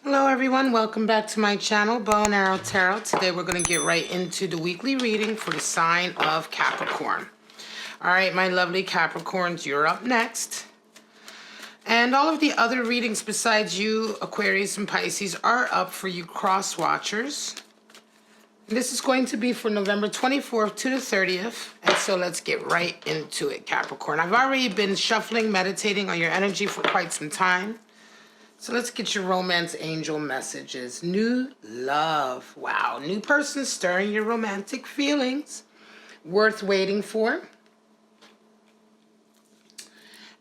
Hello everyone, welcome back to my channel, Bow and Arrow Tarot. Today we're going to get right into the weekly reading for the sign of Capricorn. Alright, my lovely Capricorns, you're up next. And all of the other readings besides you, Aquarius and Pisces, are up for you cross watchers. This is going to be for November 24th to the 30th. And so let's get right into it, Capricorn. I've already been shuffling, meditating on your energy for quite some time. So let's get your romance angel messages. New love. Wow. New person stirring your romantic feelings. Worth waiting for.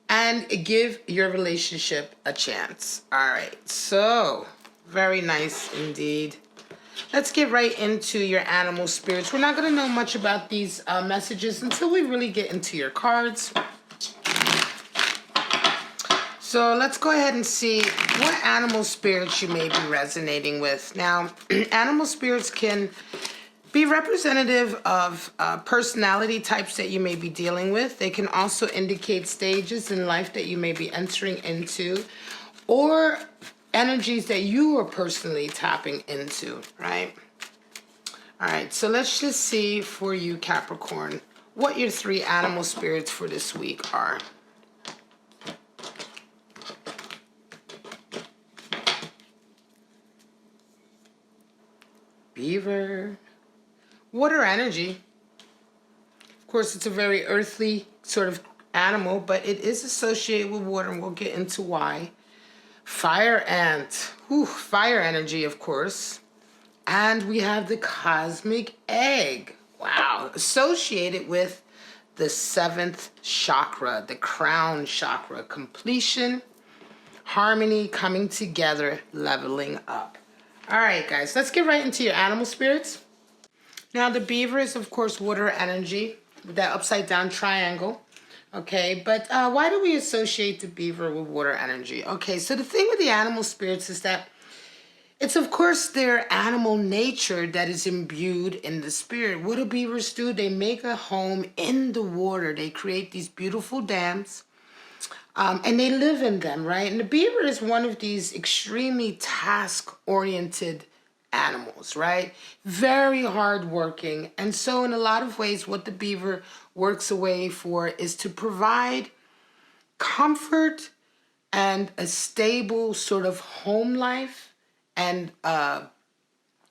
And give your relationship a chance. All right. So, very nice indeed. Let's get right into your animal spirits. We're not going to know much about these messages until we really get into your cards. So let's go ahead and see what animal spirits you may be resonating with. Now, animal spirits can be representative of personality types that you may be dealing with. They can also indicate stages in life that you may be entering into, or energies that you are personally tapping into, right? All right, so let's just see for you, Capricorn, what your three animal spirits for this week are. Beaver. Water energy. Of course, it's a very earthly sort of animal, but it is associated with water, and we'll get into why. Fire ant. Whew, fire energy, of course. And we have the cosmic egg. Wow. Associated with the 7th chakra, the crown chakra. Completion, harmony, coming together, leveling up. All right, guys, let's get right into your animal spirits. Now, the beaver is, of course, water energy with that upside down triangle. Okay, but why do we associate the beaver with water energy? Okay, so the thing with the animal spirits is that it's, of course, their animal nature that is imbued in the spirit. What do beavers do? They make a home in the water. They create these beautiful dams. And they live in them, right? And the beaver is one of these extremely task-oriented animals, right? Very hardworking. And so in a lot of ways, what the beaver works away for is to provide comfort and a stable sort of home life and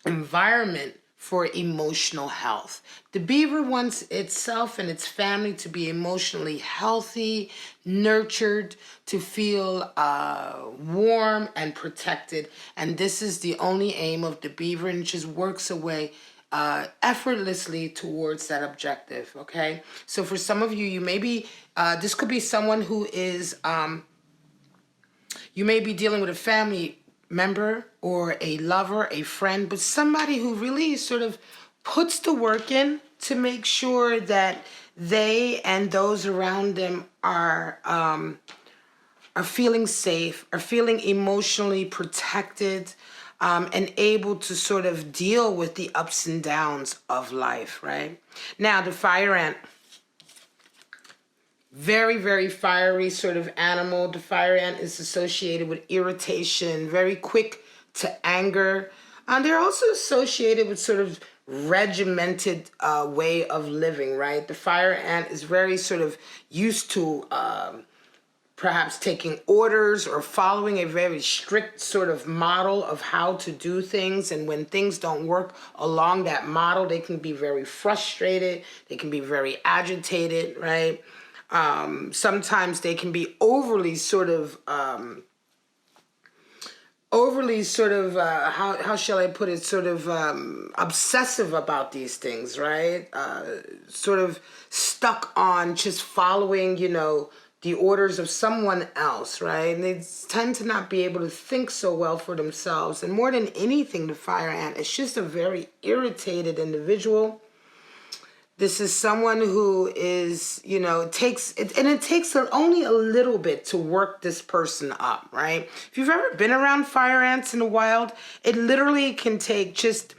environment for emotional health. The beaver wants itself and its family to be emotionally healthy, nurtured, to feel warm and protected. And this is the only aim of the beaver, and it just works away effortlessly towards that objective, okay? So for some of you, you may be, this could be someone who is, you may be dealing with a family member or a lover, a friend, but somebody who really sort of puts the work in to make sure that they and those around them are feeling safe, are feeling emotionally protected, and able to sort of deal with the ups and downs of life, right? Now, the fire ant. Very, very fiery sort of animal. The fire ant is associated with irritation, very quick to anger. They're also associated with sort of regimented way of living, right? The fire ant is very sort of used to perhaps taking orders or following a very strict sort of model of how to do things. And when things don't work along that model, they can be very frustrated. They can be very agitated, right? Sometimes they can be overly sort of, how shall I put it, sort of obsessive about these things, right? Sort of stuck on just following, you know, the orders of someone else, right? And they tend to not be able to think so well for themselves. And more than anything, the fire ant is just a very irritated individual. This is someone who is, you know, it takes only a little bit to work this person up, right? If you've ever been around fire ants in the wild, it literally can take just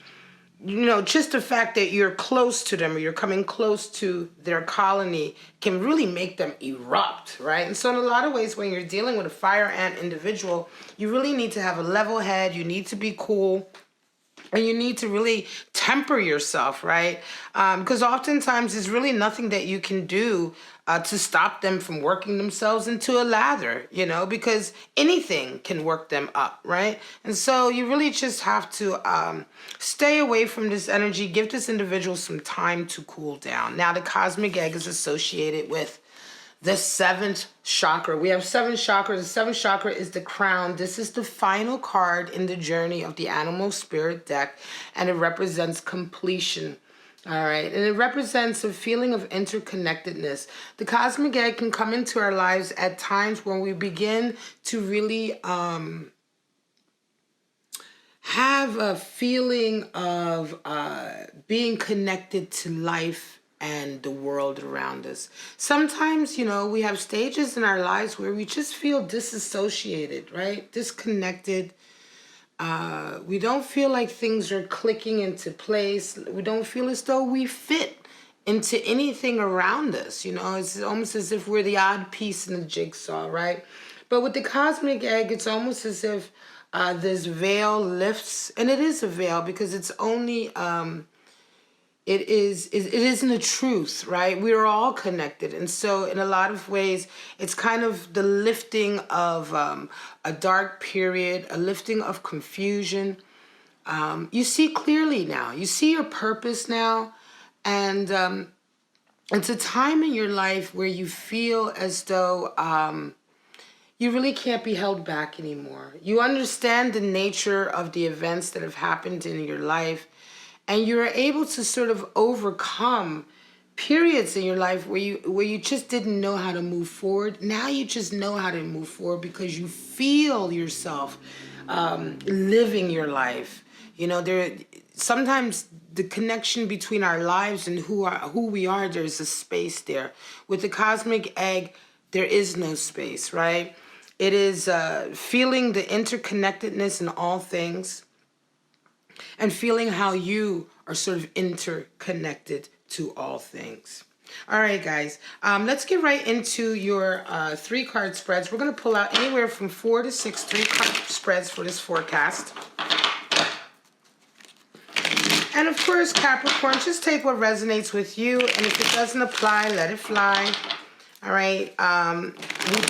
just the fact that you're close to them or you're coming close to their colony can really make them erupt, right? And so in a lot of ways, when you're dealing with a fire ant individual, you really need to have a level head. You need to be cool. And you need to really temper yourself, right? Because oftentimes there's really nothing that you can do to stop them from working themselves into a lather, because anything can work them up, right? And so you really just have to stay away from this energy, give this individual some time to cool down. Now, the cosmic egg is associated with the 7th chakra. We have 7 chakras. The 7th chakra is the crown. This is the final card in the journey of the animal spirit deck, and it represents completion. All right, and it represents a feeling of interconnectedness. The cosmic egg can come into our lives at times when we begin to really have a feeling of being connected to life and the world around us. Sometimes, we have stages in our lives where we just feel disassociated, right? Disconnected. We don't feel like things are clicking into place. We don't feel as though we fit into anything around us. It's almost as if we're the odd piece in the jigsaw, right? But with the cosmic egg, it's almost as if this veil lifts, and it is a veil because it's only it isn't the truth, right? We are all connected. And so in a lot of ways, it's kind of the lifting of a dark period, a lifting of confusion. You see clearly now. You see your purpose now. And it's a time in your life where you feel as though you really can't be held back anymore. You understand the nature of the events that have happened in your life. And you're able to sort of overcome periods in your life where you just didn't know how to move forward. Now you just know how to move forward because you feel yourself living your life. Sometimes the connection between our lives and who we are, there's a space there. With the cosmic egg, there is no space, right? It is feeling the interconnectedness in all things, and feeling how you are sort of interconnected to all things. All right, guys, let's get right into your 3-card spreads. We're going to pull out anywhere from 4 to 6 3-card spreads for this forecast. And of course, Capricorn, just take what resonates with you. And if it doesn't apply, let it fly. All right.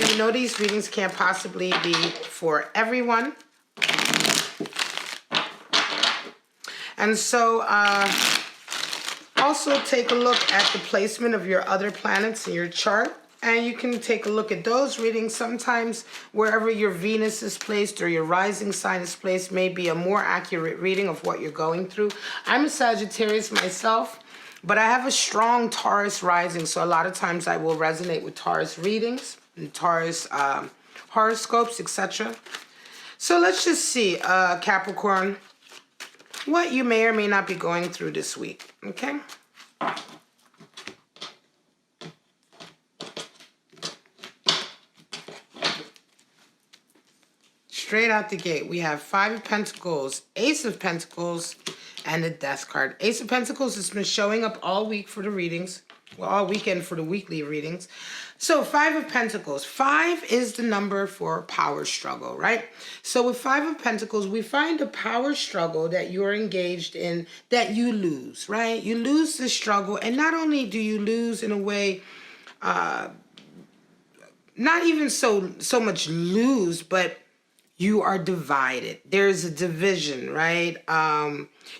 We know these readings can't possibly be for everyone. And so also take a look at the placement of your other planets in your chart. And you can take a look at those readings. Sometimes wherever your Venus is placed or your rising sign is placed may be a more accurate reading of what you're going through. I'm a Sagittarius myself, but I have a strong Taurus rising. So a lot of times I will resonate with Taurus readings and Taurus horoscopes, etc. So let's just see, Capricorn, what you may or may not be going through this week, okay? Straight out the gate, we have 5 of Pentacles, Ace of Pentacles, and the Death card. Ace of Pentacles has been showing up all week for the readings, well, all weekend for the weekly readings. So 5 of Pentacles. 5 is the number for power struggle, right? So with 5 of Pentacles, we find a power struggle that you're engaged in that you lose, right? You lose the struggle, and not only do you lose in a way, not even so much lose, but you are divided. There's a division, right?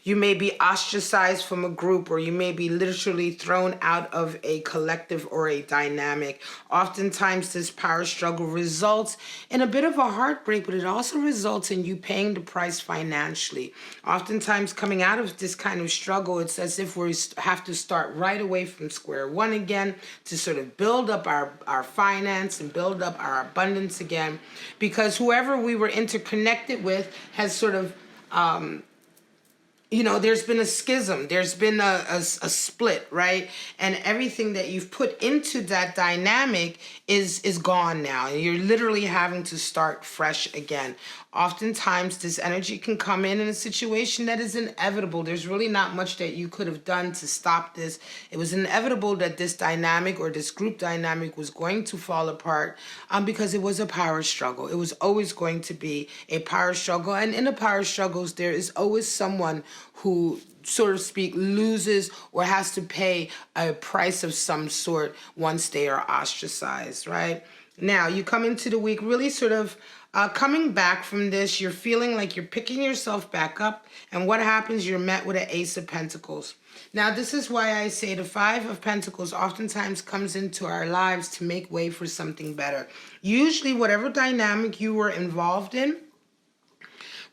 You may be ostracized from a group, or you may be literally thrown out of a collective or a dynamic. Oftentimes this power struggle results in a bit of a heartbreak, but it also results in you paying the price financially. Oftentimes coming out of this kind of struggle, it's as if we have to start right away from square one again to sort of build up our finance and build up our abundance again, because whoever we were interconnected with has sort of there's been a schism, there's been a split, right? And everything that you've put into that dynamic is gone now. And you're literally having to start fresh again. Oftentimes, this energy can come in a situation that is inevitable. There's really not much that you could have done to stop this. It was inevitable that this dynamic or this group dynamic was going to fall apart because it was a power struggle. It was always going to be a power struggle. And in the power struggles, there is always someone who, so to speak, loses or has to pay a price of some sort once they are ostracized, right? Now, you come into the week really sort of coming back from this. You're feeling like you're picking yourself back up. And what happens? You're met with an Ace of Pentacles. Now, this is why I say the Five of Pentacles oftentimes comes into our lives to make way for something better. Usually, whatever dynamic you were involved in,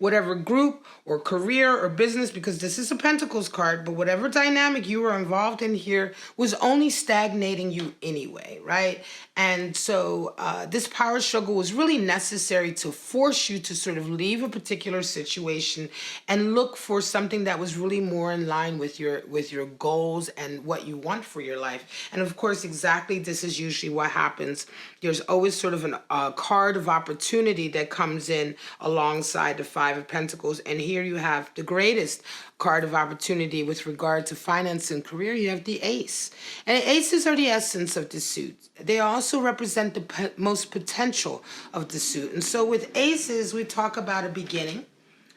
whatever group or career or business, because this is a Pentacles card, but whatever dynamic you were involved in here was only stagnating you anyway, right? And so this power struggle was really necessary to force you to sort of leave a particular situation and look for something that was really more in line with your goals and what you want for your life. And of course, exactly this is usually what happens. There's always sort of a card of opportunity that comes in alongside the Five of Pentacles. And here you have the greatest card of opportunity with regard to finance and career. You have the Ace. And aces are the essence of the suit. They also represent the most potential of the suit. And so with aces, we talk about a beginning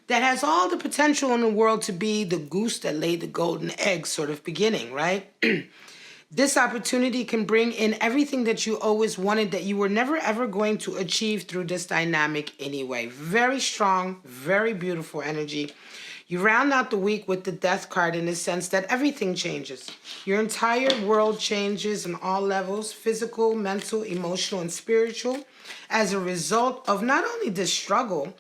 that has all the potential in the world to be the goose that laid the golden egg sort of beginning, right? This opportunity can bring in everything that you always wanted that you were never ever going to achieve through this dynamic anyway. Very strong, very beautiful energy. You round out the week with the Death card in the sense that everything changes. Your entire world changes on all levels, physical, mental, emotional, and spiritual, as a result of not only this struggle,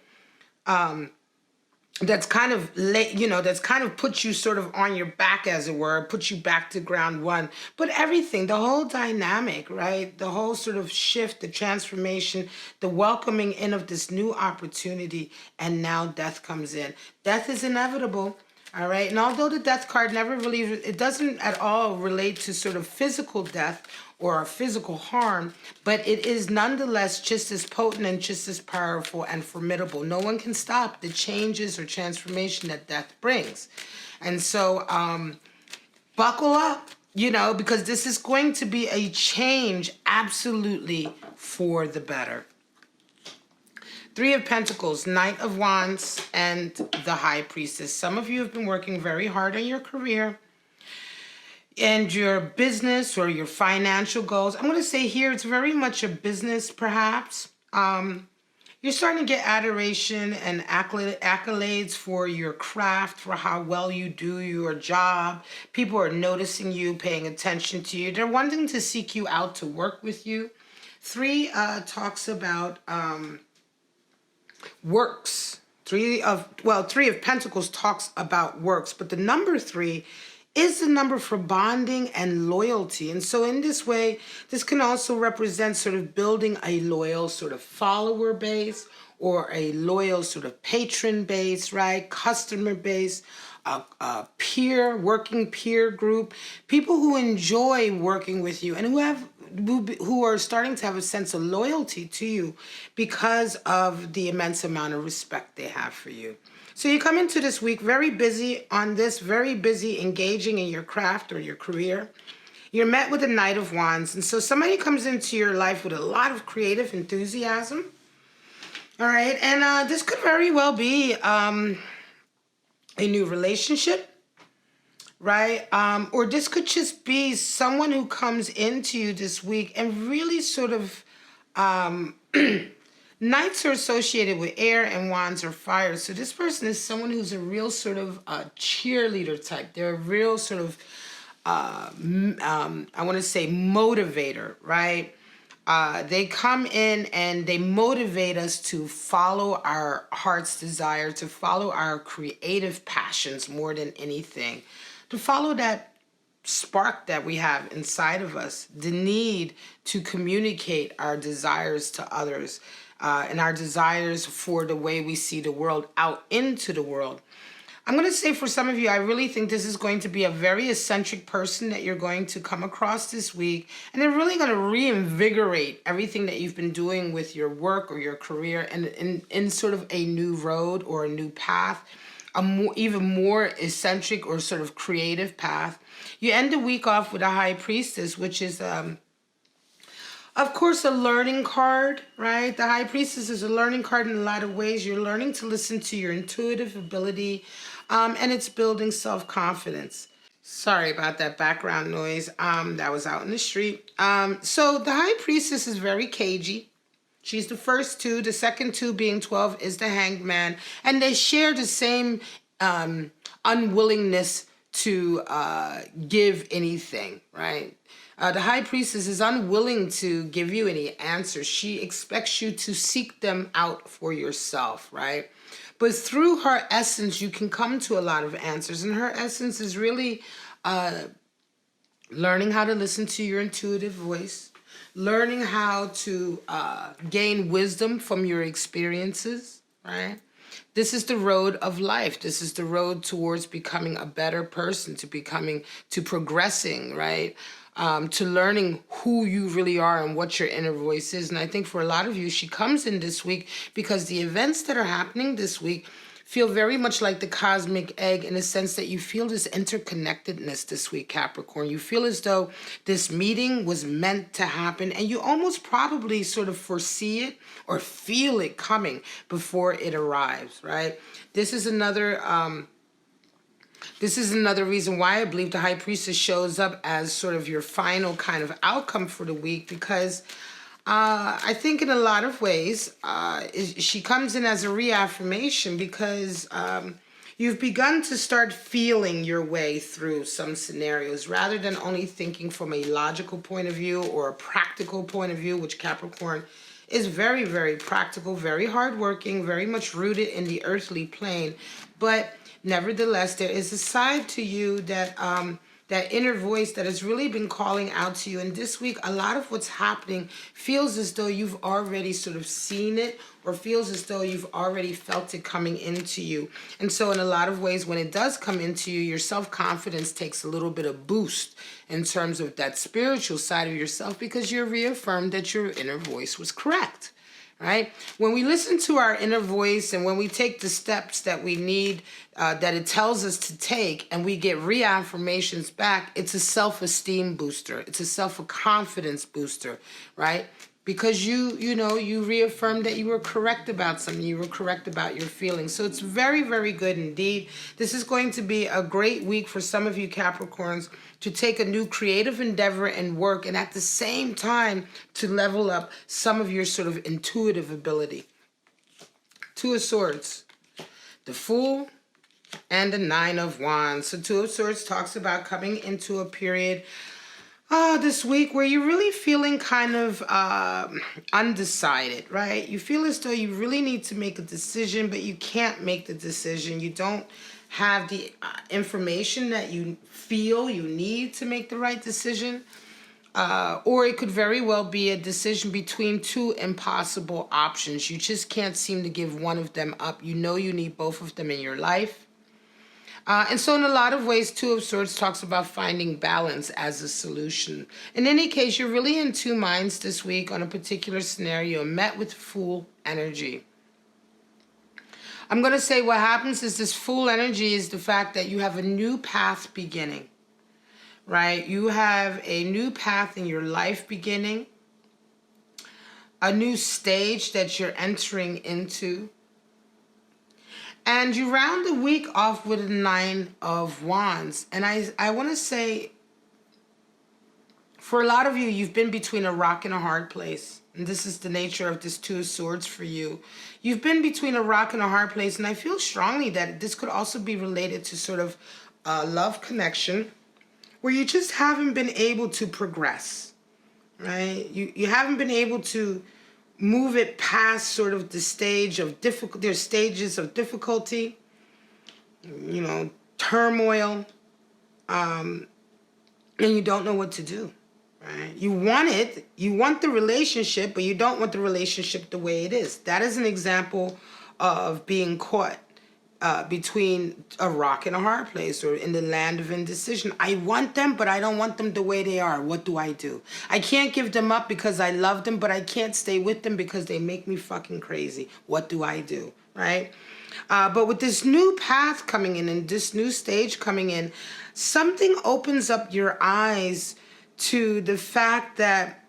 that's kind of that's kind of put you sort of on your back, as it were, put you back to ground one. But everything, the whole dynamic, right? The whole sort of shift, the transformation, the welcoming in of this new opportunity, and now death comes in. Death is inevitable. All right. And although the Death card never really, it doesn't at all relate to sort of physical death or physical harm, but it is nonetheless just as potent and just as powerful and formidable. No one can stop the changes or transformation that death brings. And so buckle up, because this is going to be a change absolutely for the better. Three of Pentacles, Knight of Wands, and the High Priestess. Some of you have been working very hard on your career and your business or your financial goals. I'm going to say here it's very much a business, perhaps. You're starting to get adoration and accolades for your craft, for how well you do your job. People are noticing you, paying attention to you. They're wanting to seek you out to work with you. Three talks about works. Three of Pentacles talks about works, but the number 3 is the number for bonding and loyalty. And so in this way, this can also represent sort of building a loyal sort of follower base or a loyal sort of patron base, right? Customer base, a working peer group, people who enjoy working with you and who are starting to have a sense of loyalty to you because of the immense amount of respect they have for you. So you come into this week very busy on this, very busy engaging in your craft or your career. You're met with a Knight of Wands. And so somebody comes into your life with a lot of creative enthusiasm. All right. And this could very well be a new relationship, right? Or this could just be someone who comes into you this week and really sort of... Knights are associated with air and wands are fire. So this person is someone who's a real sort of cheerleader type. They're a real sort of, I want to say motivator, right? They come in and they motivate us to follow our heart's desire, to follow our creative passions more than anything, to follow that spark that we have inside of us, the need to communicate our desires to others. And our desires for the way we see the world out into the world. I'm going to say for some of you, I really think this is going to be a very eccentric person that you're going to come across this week. And they're really going to reinvigorate everything that you've been doing with your work or your career and in sort of a new road or a new path, even more eccentric or sort of creative path. You end the week off with a High Priestess, which is of course, a learning card, right? The High Priestess is a learning card in a lot of ways. You're learning to listen to your intuitive ability, and it's building self-confidence. Sorry about that background noise. That was out in the street. So the High Priestess is very cagey. She's the first two. The second two, being 12, is the Hanged Man. And they share the same unwillingness to give anything, right? The High Priestess is unwilling to give you any answers. She expects you to seek them out for yourself, right? But through her essence, you can come to a lot of answers. And her essence is really learning how to listen to your intuitive voice, learning how to gain wisdom from your experiences, right? This is the road of life. This is the road towards becoming a better person, to progressing, right? To learning who you really are and what your inner voice is. And I think for a lot of you, she comes in this week because the events that are happening this week feel very much like the cosmic egg, in a sense that you feel this interconnectedness this week, Capricorn. You feel as though this meeting was meant to happen, and you almost probably sort of foresee it or feel it coming before it arrives, right? This is another reason why I believe the High Priestess shows up as sort of your final kind of outcome for the week, because I think in a lot of ways she comes in as a reaffirmation, because you've begun to start feeling your way through some scenarios rather than only thinking from a logical point of view or a practical point of view, which Capricorn is very, very practical, very hardworking, very much rooted in the earthly plane. But nevertheless, there is a side to you that that inner voice that has really been calling out to you. And this week, a lot of what's happening feels as though you've already sort of seen it, or feels as though you've already felt it coming into you. And so in a lot of ways, when it does come into you, your self-confidence takes a little bit of boost in terms of that spiritual side of yourself, because you're reaffirmed that your inner voice was correct. Right? When we listen to our inner voice and when we take the steps that we need, that it tells us to take, and we get reaffirmations back, it's a self-esteem booster. It's a self-confidence booster, right? Because you reaffirmed that you were correct about something. You were correct about your feelings. So it's very, very good indeed. This is going to be a great week for some of you Capricorns to take a new creative endeavor and work, and at the same time to level up some of your sort of intuitive ability. Two of Swords, the Fool, and the Nine of Wands. So Two of Swords talks about coming into a period this week where you're really feeling kind of undecided, right? You feel as though you really need to make a decision, but you can't make the decision. You don't have the information that you feel you need to make the right decision. Or it could very well be a decision between two impossible options. You just can't seem to give one of them up. You know you need both of them in your life. And so in a lot of ways, Two of Swords talks about finding balance as a solution. In any case, you're really in two minds this week on a particular scenario, met with Fool energy. I'm going to say what happens is this Fool energy is the fact that you have a new path beginning, right? You have a new path in your life beginning, a new stage that you're entering into. And you round the week off with a Nine of Wands. And I want to say, for a lot of you, you've been between a rock and a hard place. And this is the nature of this Two of Swords for you. You've been between a rock and a hard place. And I feel strongly that this could also be related to sort of a love connection where you just haven't been able to progress, right? You haven't been able to move it past sort of the stage of there's stages of difficulty, turmoil, and you don't know what to do, right? You want the relationship, but you don't want the relationship the way it is. That is an example of being caught between a rock and a hard place, or in the land of indecision. I want them, but I don't want them the way they are. What do? I can't give them up because I love them, but I can't stay with them because they make me fucking crazy. What do? Right? But with this new path coming in and this new stage coming in, something opens up your eyes to the fact that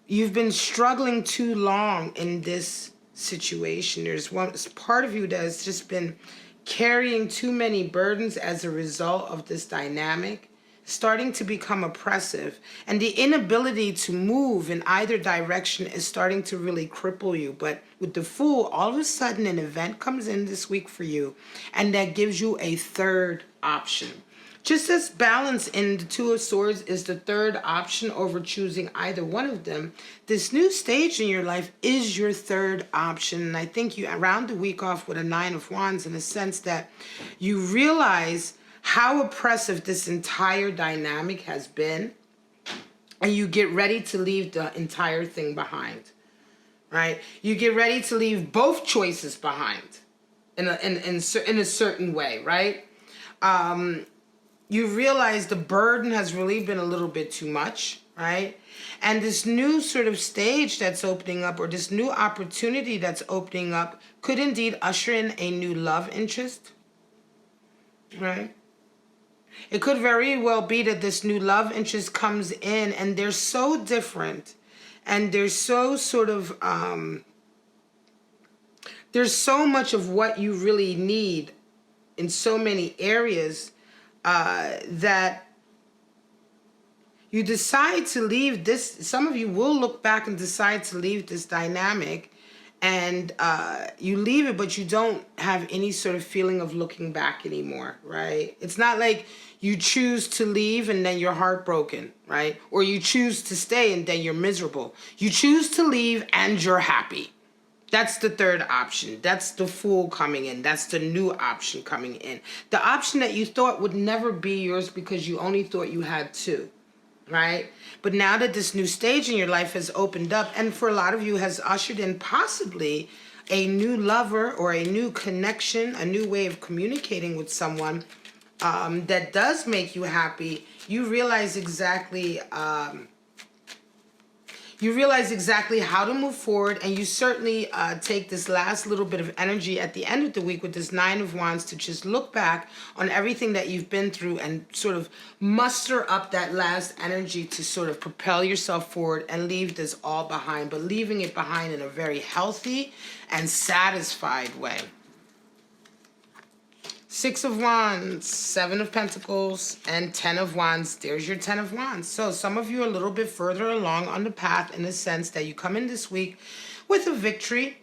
you've been struggling too long in this situation. There's one part of you that has just been carrying too many burdens as a result of this dynamic, starting to become oppressive, and the inability to move in either direction is starting to really cripple you. But with the Fool, all of a sudden an event comes in this week for you, and that gives you a third option. Just as balance in the Two of Swords is the third option over choosing either one of them, this new stage in your life is your third option. And I think you round the week off with a Nine of Wands in the sense that you realize how oppressive this entire dynamic has been, and you get ready to leave the entire thing behind, right? You get ready to leave both choices behind in a certain way, right? You realize the burden has really been a little bit too much, right? And this new sort of stage that's opening up, or this new opportunity that's opening up, could indeed usher in a new love interest, right? It could very well be that this new love interest comes in and they're so different, and they're so sort of, there's so much of what you really need in so many areas that you decide to leave this. Some of you will look back and decide to leave this dynamic, and you leave it, but you don't have any sort of feeling of looking back anymore, right? It's not like you choose to leave and then you're heartbroken, right? Or you choose to stay and then you're miserable. You choose to leave and you're happy. That's the third option. That's the Fool coming in. That's the new option coming in. The option that you thought would never be yours because you only thought you had two, right? But now that this new stage in your life has opened up, and for a lot of you has ushered in possibly a new lover or a new connection, a new way of communicating with someone that does make you happy, you realize exactly how to move forward, and you certainly take this last little bit of energy at the end of the week with this Nine of Wands to just look back on everything that you've been through and sort of muster up that last energy to sort of propel yourself forward and leave this all behind, but leaving it behind in a very healthy and satisfied way. Six of Wands, Seven of Pentacles, and 10 of Wands. There's your 10 of Wands. So some of you are a little bit further along on the path in the sense that you come in this week with a victory.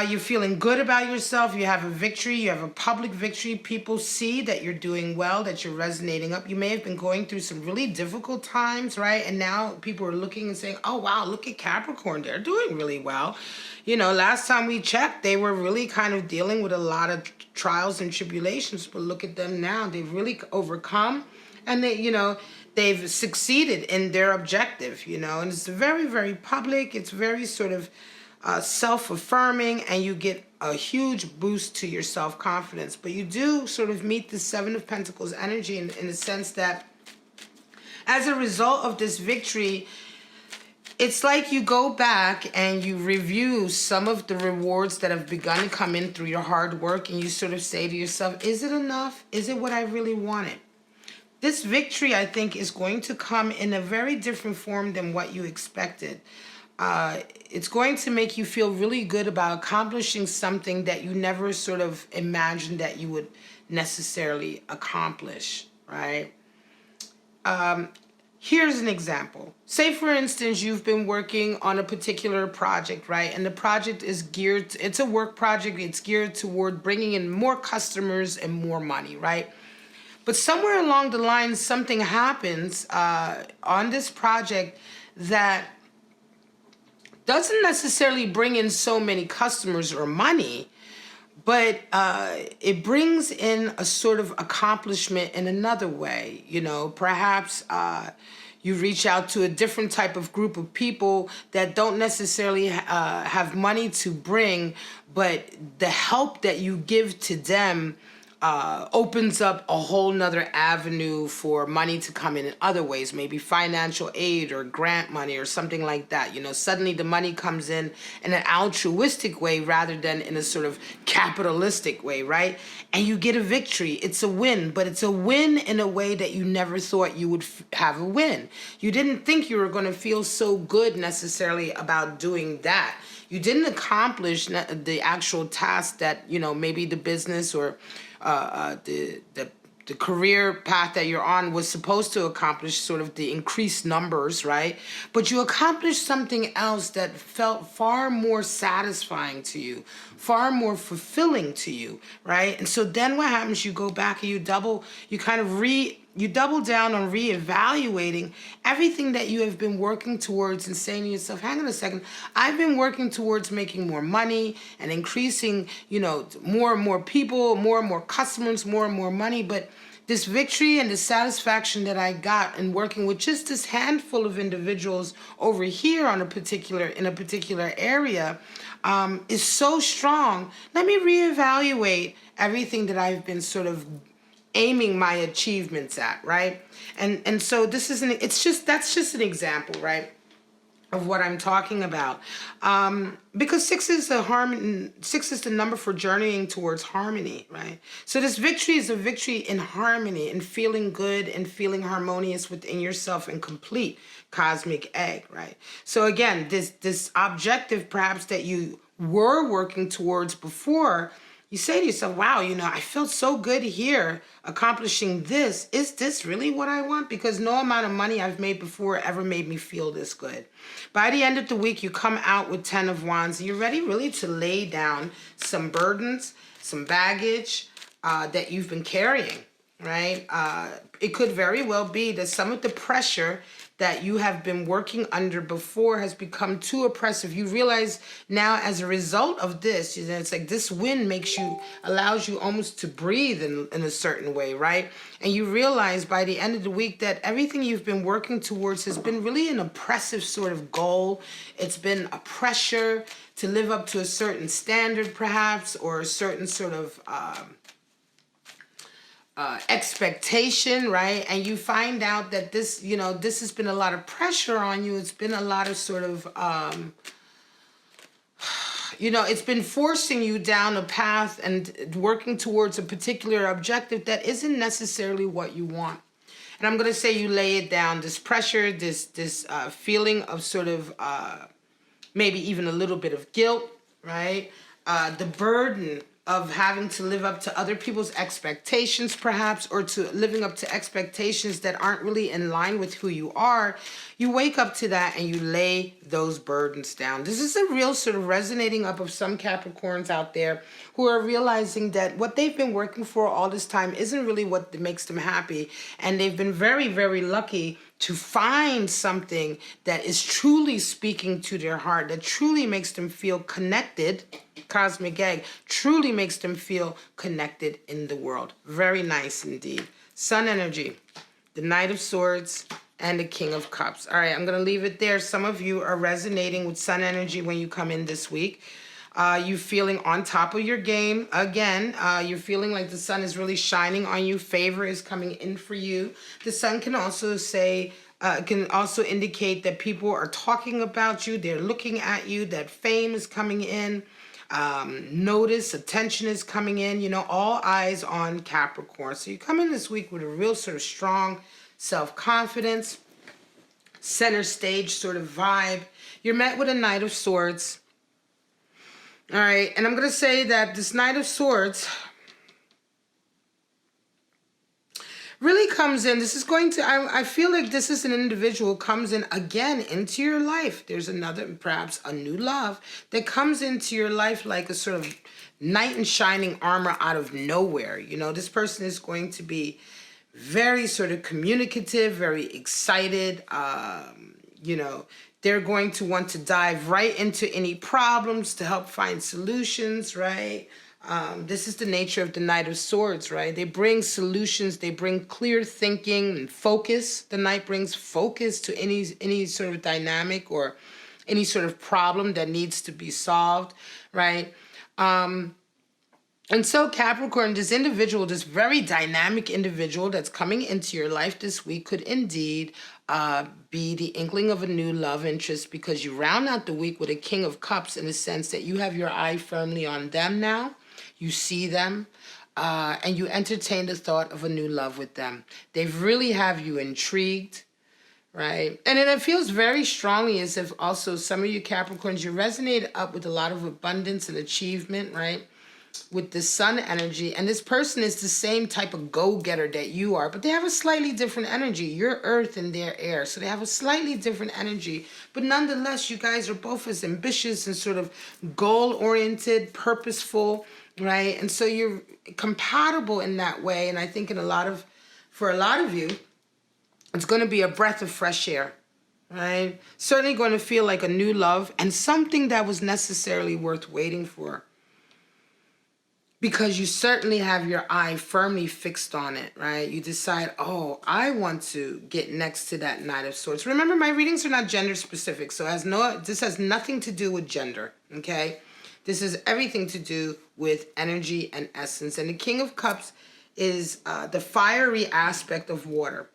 You're feeling good about yourself. You have a victory. You have a public victory. People see that you're doing well, that you're resonating up. You may have been going through some really difficult times, right? And now people are looking and saying, oh, wow, look at Capricorn. They're doing really well. You know, last time we checked, they were really kind of dealing with a lot of trials and tribulations. But look at them now. They've really overcome, and they've succeeded in their objective, and it's very, very public. It's very sort of self-affirming, and you get a huge boost to your self-confidence. But you do sort of meet the Seven of Pentacles energy in the sense that as a result of this victory, it's like you go back and you review some of the rewards that have begun to come in through your hard work, and you sort of say to yourself, is it enough? Is it what I really wanted? This victory, I think, is going to come in a very different form than what you expected. It's going to make you feel really good about accomplishing something that you never sort of imagined that you would necessarily accomplish, right? Here's an example. Say, for instance, you've been working on a particular project, right? And the project is it's a work project. It's geared toward bringing in more customers and more money, right? But somewhere along the line, something happens on this project that doesn't necessarily bring in so many customers or money, but it brings in a sort of accomplishment in another way. Perhaps You reach out to a different type of group of people that don't necessarily have money to bring, but the help that you give to them opens up a whole nother avenue for money to come in other ways, maybe financial aid or grant money or something like that. Suddenly the money comes in an altruistic way rather than in a sort of capitalistic way, right? And you get a victory. It's a win, but it's a win in a way that you never thought you would have a win. You didn't think you were going to feel so good necessarily about doing that. You didn't accomplish the actual task that, maybe the business or the career path that you're on was supposed to accomplish, sort of the increased numbers, right? But you accomplished something else that felt far more satisfying to you, far more fulfilling to you, right? And so then what happens, you go back and you double down on reevaluating everything that you have been working towards and saying to yourself, hang on a second, I've been working towards making more money and increasing, more and more people, more and more customers, more and more money. But this victory and the satisfaction that I got in working with just this handful of individuals over here in a particular area is so strong. Let me reevaluate everything that I've been sort of aiming my achievements at, right? And so that's just an example, right, of what I'm talking about. Because 6 is the number for journeying towards harmony, right? So this victory is a victory in harmony and feeling good and feeling harmonious within yourself and complete cosmic egg, right? So again, this objective perhaps that you were working towards before, you say to yourself, wow, I felt so good here accomplishing this. Is this really what I want? Because no amount of money I've made before ever made me feel this good. By the end of the week, you come out with 10 of Wands. And you're ready really to lay down some burdens, some baggage that you've been carrying, right? It could very well be that some of the pressure that you have been working under before has become too oppressive. You realize now as a result of this, it's like this wind allows you almost to breathe in a certain way, right? And you realize by the end of the week that everything you've been working towards has been really an oppressive sort of goal. It's been a pressure to live up to a certain standard perhaps, or a certain sort of expectation, right? And you find out that this has been a lot of pressure on you. It's been a lot of sort of, it's been forcing you down a path and working towards a particular objective that isn't necessarily what you want. And I'm going to say you lay it down, this pressure, this feeling of sort of maybe even a little bit of guilt, right? The burden of having to live up to other people's expectations, perhaps, or to living up to expectations that aren't really in line with who you are. You wake up to that and you lay those burdens down. This is a real sort of resonating up of some Capricorns out there who are realizing that what they've been working for all this time isn't really what makes them happy. And they've been very, very lucky to find something that is truly speaking to their heart, that truly makes them feel connected. Cosmic egg truly makes them feel connected in the world. Very nice indeed. Sun energy, the Knight of Swords, and the King of Cups. All right, I'm going to leave it there. Some of you are resonating with sun energy when you come in this week. You feeling on top of your game. Again, you're feeling like the sun is really shining on you. Favor is coming in for you. The sun can also indicate that people are talking about you. They're looking at you. That fame is coming in. Notice, attention is coming in. All eyes on Capricorn. So you come in this week with a real sort of strong self-confidence, center stage sort of vibe. You're met with a Knight of Swords. All right, and I'm going to say that this Knight of Swords really comes in. This is going to, I feel like this is an individual who comes in again into your life. There's another, perhaps a new love that comes into your life like a sort of knight in shining armor out of nowhere. This person is going to be very sort of communicative, very excited. They're going to want to dive right into any problems to help find solutions, right? This is the nature of the Knight of Swords, right? They bring solutions. They bring clear thinking and focus. The Knight brings focus to any sort of dynamic or any sort of problem that needs to be solved, right? And so Capricorn, this individual, this very dynamic individual that's coming into your life this week could indeed be the inkling of a new love interest, because you round out the week with a King of Cups in the sense that you have your eye firmly on them now. You see them, and you entertain the thought of a new love with them. They really have you intrigued, right? And then it feels very strongly as if also some of you Capricorns, you resonate up with a lot of abundance and achievement, right? With the sun energy, and this person is the same type of go-getter that you are, but they have a slightly different energy. You're earth and they're air, so they have a slightly different energy, but nonetheless you guys are both as ambitious and sort of goal-oriented, purposeful, right? And so you're compatible in that way. And I think for a lot of you, it's going to be a breath of fresh air, right? Certainly going to feel like a new love and something that was necessarily worth waiting for, because you certainly have your eye firmly fixed on it, right? You decide, oh, I want to get next to that Knight of Swords. Remember, my readings are not gender specific, so this has nothing to do with gender, okay? This has everything to do with energy and essence. And the King of Cups is the fiery aspect of water.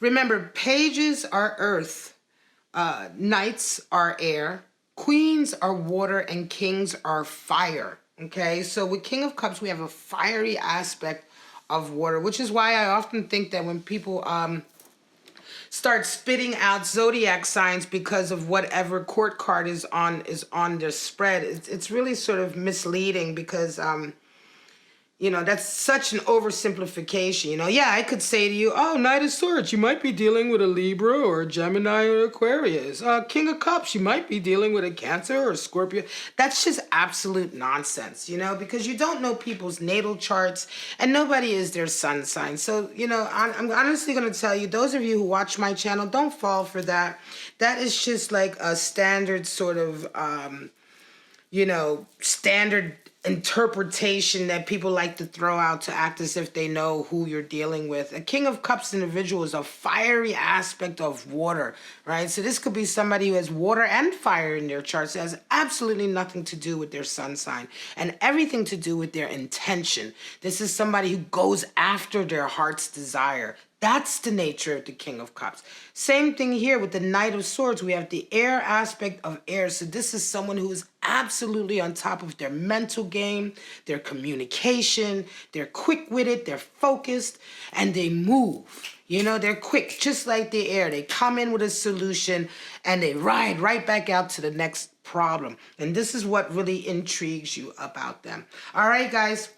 Remember, pages are earth, knights are air, queens are water, and kings are fire. Okay, so with King of Cups, we have a fiery aspect of water, which is why I often think that when people start spitting out zodiac signs because of whatever court card is on their spread, it's really sort of misleading, because you know, that's such an oversimplification. You know, yeah, I could say to you, oh, Knight of Swords, you might be dealing with a Libra or a Gemini or Aquarius. King of Cups, you might be dealing with a Cancer or a Scorpio. That's just absolute nonsense, you know, because you don't know people's natal charts and nobody is their sun sign. So, you know, I'm honestly going to tell you, those of you who watch my channel, don't fall for that. That is just like a standard sort of, you know, standard interpretation that people like to throw out to act as if they know who you're dealing with. A King of Cups individual is a fiery aspect of water, right? So this could be somebody who has water and fire in their charts. It has absolutely nothing to do with their sun sign and everything to do with their intention. This is somebody who goes after their heart's desire. That's the nature of the King of Cups. Same thing here with the Knight of Swords. We have the air aspect of air. So this is someone who is absolutely on top of their mental game, their communication. They're quick-witted, they're focused, and they move. You know, they're quick, just like the air. They come in with a solution and they ride right back out to the next problem. And this is what really intrigues you about them. All right, guys.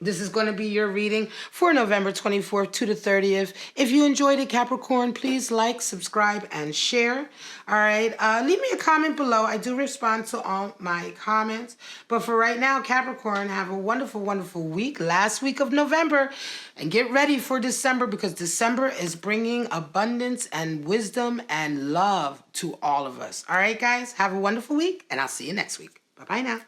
This is going to be your reading for November 24th to the 30th. If you enjoyed it, Capricorn, please like, subscribe, and share. All right. Leave me a comment below. I do respond to all my comments. But for right now, Capricorn, have a wonderful, wonderful week. Last week of November. And get ready for December, because December is bringing abundance and wisdom and love to all of us. All right, guys. Have a wonderful week, and I'll see you next week. Bye-bye now.